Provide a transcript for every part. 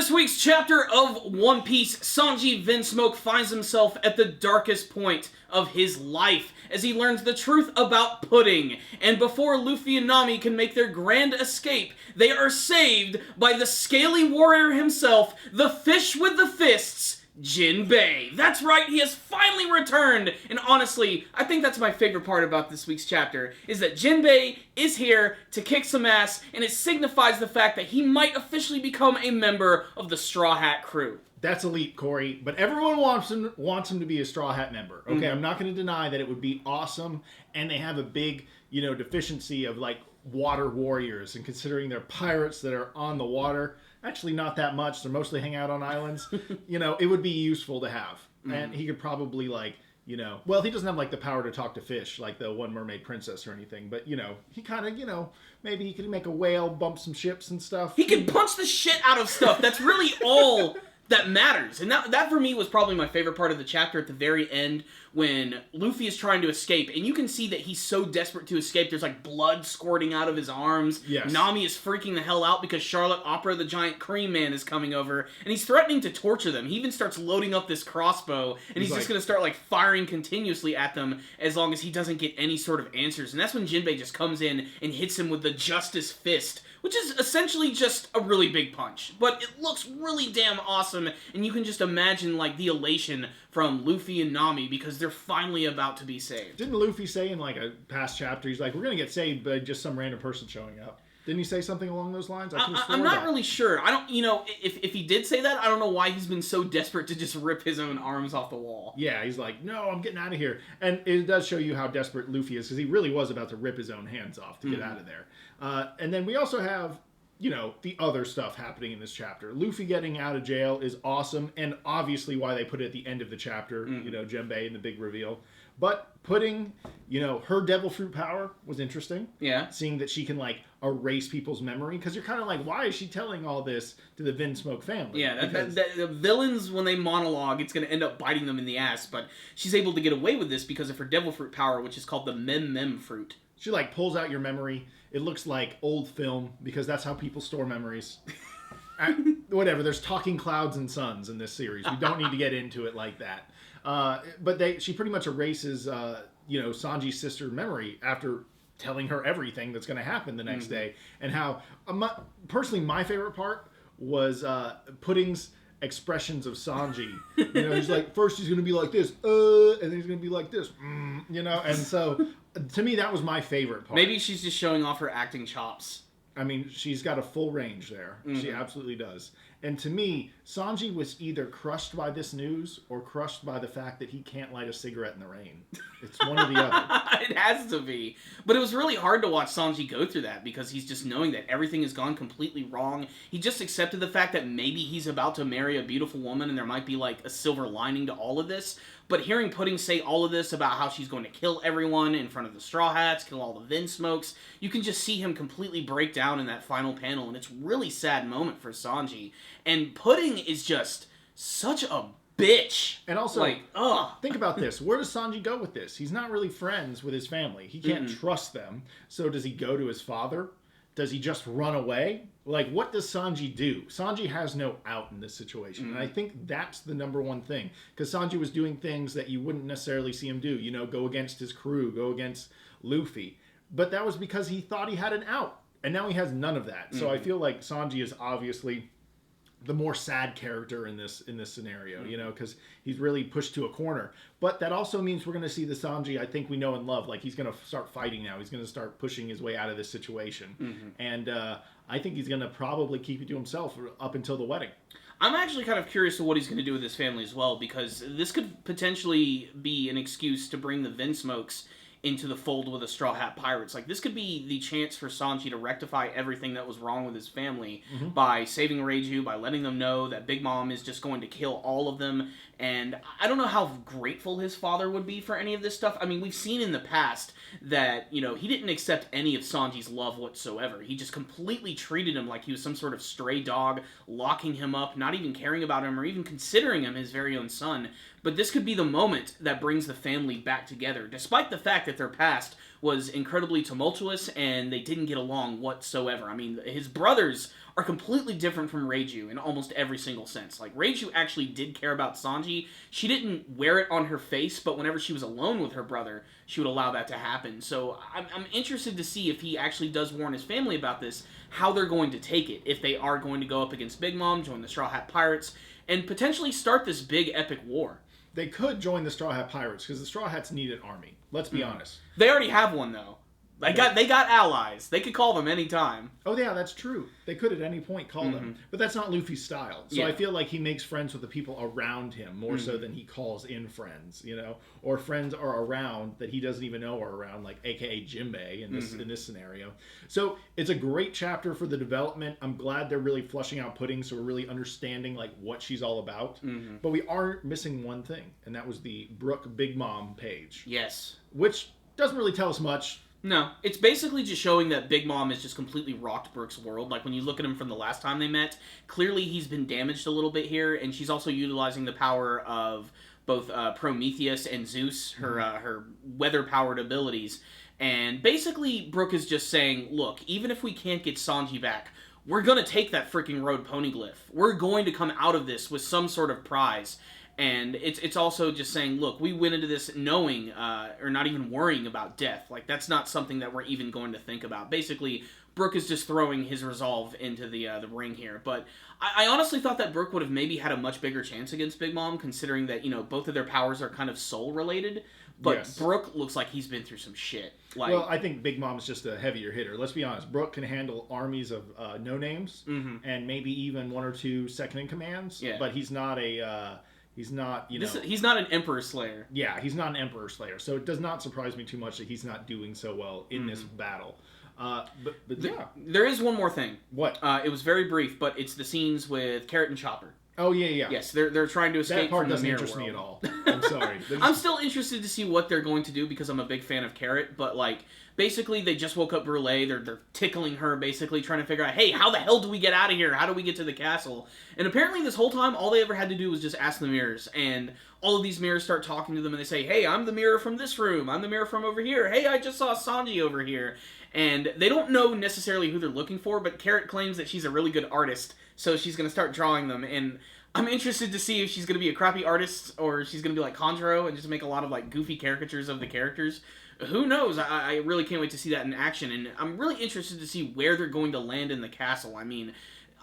this week's chapter of One Piece, Sanji Vinsmoke finds himself at the darkest point of his life as he learns the truth about pudding. And before Luffy and Nami can make their grand escape, they are saved by the scaly warrior himself, the fish with the fists, Jinbei. That's right, he has finally returned. And honestly, I think that's my favorite part about this week's chapter, is that Jinbei is here to kick some ass, and it signifies the fact that he might officially become a member of the Straw Hat crew. That's elite, Corey, but everyone wants him to be a Straw Hat member. Okay, I'm not going to deny that it would be awesome, and they have a big, deficiency of, water warriors, and considering they're pirates that are on the water, actually not that much, they're mostly hang out on islands, it would be useful to have. And he could probably, well, he doesn't have, the power to talk to fish, like the One Mermaid Princess or anything, but, he kind of, maybe he could make a whale bump some ships and stuff. He could punch the shit out of stuff. That's really all that matters. And that for me was probably my favorite part of the chapter at the very end when Luffy is trying to escape, and you can see that he's so desperate to escape. There's blood squirting out of his arms. Yes. Nami is freaking the hell out because Charlotte Opera, the giant cream man, is coming over, and he's threatening to torture them. He even starts loading up this crossbow, and he's just going to start firing continuously at them as long as he doesn't get any sort of answers. And that's when Jinbei just comes in and hits him with the Justice Fist, which is essentially just a really big punch. But it looks really damn awesome, and you can just imagine, the elation from Luffy and Nami because they're finally about to be saved. Didn't Luffy say in, a past chapter, he's like, we're going to get saved by just some random person showing up? Didn't he say something along those lines? I'm not really sure. I don't, if he did say that, I don't know why he's been so desperate to just rip his own arms off the wall. Yeah, he's like, no, I'm getting out of here. And it does show you how desperate Luffy is, because he really was about to rip his own hands off to get out of there. And then we also have, the other stuff happening in this chapter. Luffy getting out of jail is awesome, and obviously why they put it at the end of the chapter, Jinbei and the big reveal. But putting, her devil fruit power was interesting. Yeah. Seeing that she can, erase people's memory. Because you're kind of why is she telling all this to the Vinsmoke family? Yeah, the villains, when they monologue, it's going to end up biting them in the ass. But she's able to get away with this because of her devil fruit power, which is called the Mem fruit. She, pulls out your memory. It looks like old film, because that's how people store memories. Whatever, there's talking clouds and suns in this series. We don't need to get into it like that. But she pretty much erases, Sanji's sister's memory after telling her everything that's going to happen the next day. And how, personally, my favorite part was Pudding's expressions of Sanji. He's first he's going to be like this, and then he's going to be like this, and so to me that was my favorite part. Maybe she's just showing off her acting chops. I mean, she's got a full range there. She absolutely does. And to me, Sanji was either crushed by this news or crushed by the fact that he can't light a cigarette in the rain. It's one or the other. It has to be. But it was really hard to watch Sanji go through that because he's just knowing that everything has gone completely wrong. He just accepted the fact that maybe he's about to marry a beautiful woman and there might be a silver lining to all of this. But hearing Pudding say all of this about how she's going to kill everyone in front of the Straw Hats, kill all the Vinsmokes, you can just see him completely break down in that final panel, and it's a really sad moment for Sanji. And Pudding is just such a bitch. And also, think about this. Where does Sanji go with this? He's not really friends with his family. He can't trust them. So does he go to his father? Does he just run away? What does Sanji do? Sanji has no out in this situation. And I think that's the number one thing. Because Sanji was doing things that you wouldn't necessarily see him do. Go against his crew, go against Luffy. But that was because he thought he had an out. And now he has none of that. So I feel like Sanji is obviously the more sad character in this scenario, because he's really pushed to a corner. But that also means we're going to see the Sanji I think we know and love. He's going to start fighting now. He's going to start pushing his way out of this situation. And I think he's going to probably keep it to himself up until the wedding. I'm actually kind of curious to what he's going to do with his family as well, because this could potentially be an excuse to bring the Vinsmokes into the fold with the Straw Hat Pirates. This could be the chance for Sanji to rectify everything that was wrong with his family by saving Reiju, by letting them know that Big Mom is just going to kill all of them. And I don't know how grateful his father would be for any of this stuff. I mean, we've seen in the past that, he didn't accept any of Sanji's love whatsoever. He just completely treated him like he was some sort of stray dog, locking him up, not even caring about him or even considering him his very own son. But this could be the moment that brings the family back together, despite the fact that that their past was incredibly tumultuous and they didn't get along whatsoever. I mean, his brothers are completely different from Reiju in almost every single sense. Like, Reiju actually did care about Sanji. She didn't wear it on her face, but whenever she was alone with her brother, she would allow that to happen. So I'm interested to see if he actually does warn his family about this, how they're going to take it, if they are going to go up against Big Mom, join the Straw Hat Pirates, and potentially start this big epic war. They could join the Straw Hat Pirates, because the Straw Hats need an army. Let's be honest. They already have one, though. They got allies. They could call them anytime. Oh, yeah, that's true. They could at any point call them. But that's not Luffy's style. So I feel like he makes friends with the people around him more so than he calls in friends, you know? Or friends are around that he doesn't even know are around, like a.k.a. Jinbei in this scenario. So it's a great chapter for the development. I'm glad they're really fleshing out Pudding, so we're really understanding like what she's all about. But we are missing one thing, and that was the Brook Big Mom page. Yes. Which doesn't really tell us much. No, it's basically just showing that Big Mom has just completely rocked Brook's world. Like, when you look at him from the last time they met, clearly he's been damaged a little bit here, and she's also utilizing the power of both Prometheus and Zeus, her weather-powered abilities. And basically, Brook is just saying, look, even if we can't get Sanji back, we're going to take that freaking road poneglyph. We're going to come out of this with some sort of prize. And it's also just saying, look, we went into this knowing, or not even worrying about death. Like, that's not something that we're even going to think about. Basically, Brook is just throwing his resolve into the ring here. But I honestly thought that Brook would have maybe had a much bigger chance against Big Mom, considering that, you know, both of their powers are kind of soul-related. But yes. Brook looks like he's been through some shit. Like, well, I think Big Mom's just a heavier hitter. Let's be honest. Brook can handle armies of no-names, and maybe even one or two second-in-commands. Yeah. But he's not a... He's not, you know... He's not an Emperor Slayer. Yeah, he's not an Emperor Slayer. So it does not surprise me too much that he's not doing so well in this battle. But yeah. There is one more thing. What? It was very brief, but it's the scenes with Carrot and Chopper. Oh, yeah. Yes, they're trying to escape from the mirror world. That part doesn't interest me at all. I'm sorry. I'm still interested to see what they're going to do because I'm a big fan of Carrot, but, like, basically they just woke up Brule. They're tickling her, basically, trying to figure out, hey, how the hell do we get out of here? How do we get to the castle? And apparently this whole time, all they ever had to do was just ask the mirrors, and all of these mirrors start talking to them, and they say, hey, I'm the mirror from this room. I'm the mirror from over here. Hey, I just saw Sanji over here. And they don't know necessarily who they're looking for, but Carrot claims that she's a really good artist, so she's going to start drawing them, and I'm interested to see if she's going to be a crappy artist or she's going to be like Conjuro and just make a lot of like goofy caricatures of the characters. Who knows? I really can't wait to see that in action, and I'm really interested to see where they're going to land in the castle. I mean,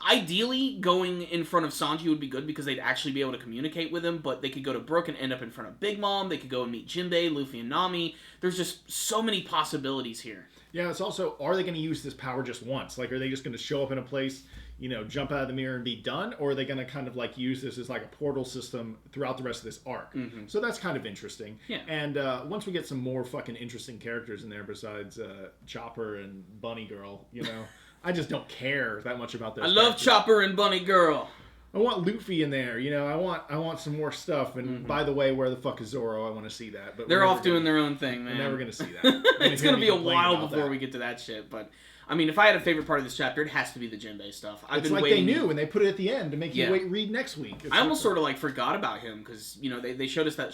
ideally, going in front of Sanji would be good because they'd actually be able to communicate with him, but they could go to Brook and end up in front of Big Mom. They could go and meet Jinbei, Luffy, and Nami. There's just so many possibilities here. Yeah, it's also, are they going to use this power just once? Like, are they just going to show up in a place, you know, jump out of the mirror and be done? Or are they going to kind of, like, use this as, like, a portal system throughout the rest of this arc? So that's kind of interesting. Yeah. And once we get some more fucking interesting characters in there besides Chopper and Bunny Girl, you know, I just don't care that much about those I love Chopper and Bunny Girl. I want Luffy in there, you know. I want some more stuff. And by the way, where the fuck is Zoro? I want to see that. But they're off doing their own thing, man. We're never gonna see that. It's gonna be a while before we get to that shit. But I mean, if I had a favorite part of this chapter, it has to be the Jinbei stuff. It's like waiting. They knew, and they put it at the end to make you read next week. I almost sort of like forgot about him because you know they showed us that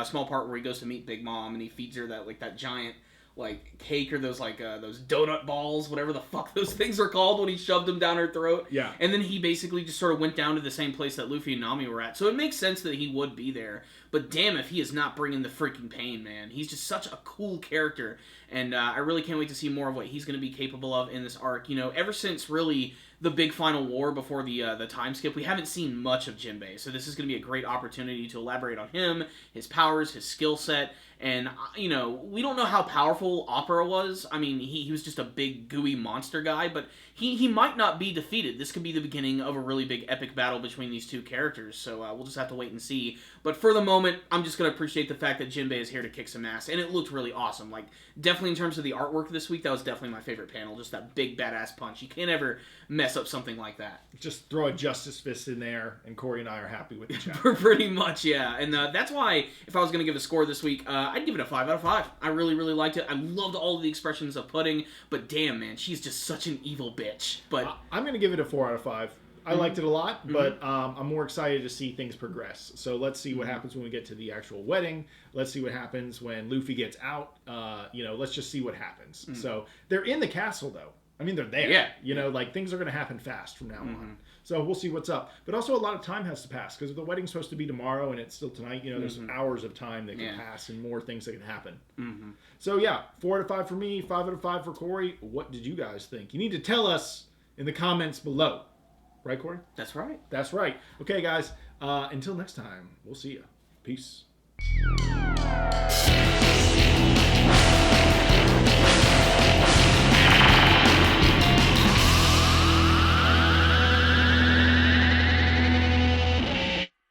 small part where he goes to meet Big Mom and he feeds her that giant like cake or those those donut balls, whatever the fuck those things are called, when he shoved them down her throat. Yeah. And then he basically just sort of went down to the same place that Luffy and Nami were at. So it makes sense that he would be there. But damn if he is not bringing the freaking pain, man. He's just such a cool character. And I really can't wait to see more of what he's going to be capable of in this arc. You know, ever since really the big final war before the time skip, we haven't seen much of Jinbei. So this is going to be a great opportunity to elaborate on him, his powers, his skill set. And, you know, we don't know how powerful Opera was. I mean, he was just a big, gooey monster guy, but he might not be defeated. This could be the beginning of a really big epic battle between these two characters, so we'll just have to wait and see. But for the moment, I'm just going to appreciate the fact that Jinbei is here to kick some ass, and it looked really awesome. Like, definitely in terms of the artwork this week, that was definitely my favorite panel, just that big, badass punch. You can't ever mess up something like that. Just throw a Justice Fist in there, and Corey and I are happy with the chapter. Pretty much, yeah. And that's why, if I was going to give a score this week, I'd give it a 5 out of 5. I really, really liked it. I loved all of the expressions of Pudding, but damn, man, she's just such an evil bitch. But I'm going to give it a 4 out of 5. I liked it a lot, but I'm more excited to see things progress. So let's see what happens when we get to the actual wedding. Let's see what happens when Luffy gets out. Let's just see what happens. So they're in the castle, though. I mean, they're there. Yeah. Like things are going to happen fast from now on. So we'll see what's up. But also a lot of time has to pass because the wedding's supposed to be tomorrow and it's still tonight. There's hours of time that can pass and more things that can happen. So yeah, 4 out of 5 for me, 5 out of 5 for Corey. What did you guys think? You need to tell us in the comments below. Right, Corey? That's right. That's right. Okay, guys. Until next time, we'll see you. Peace.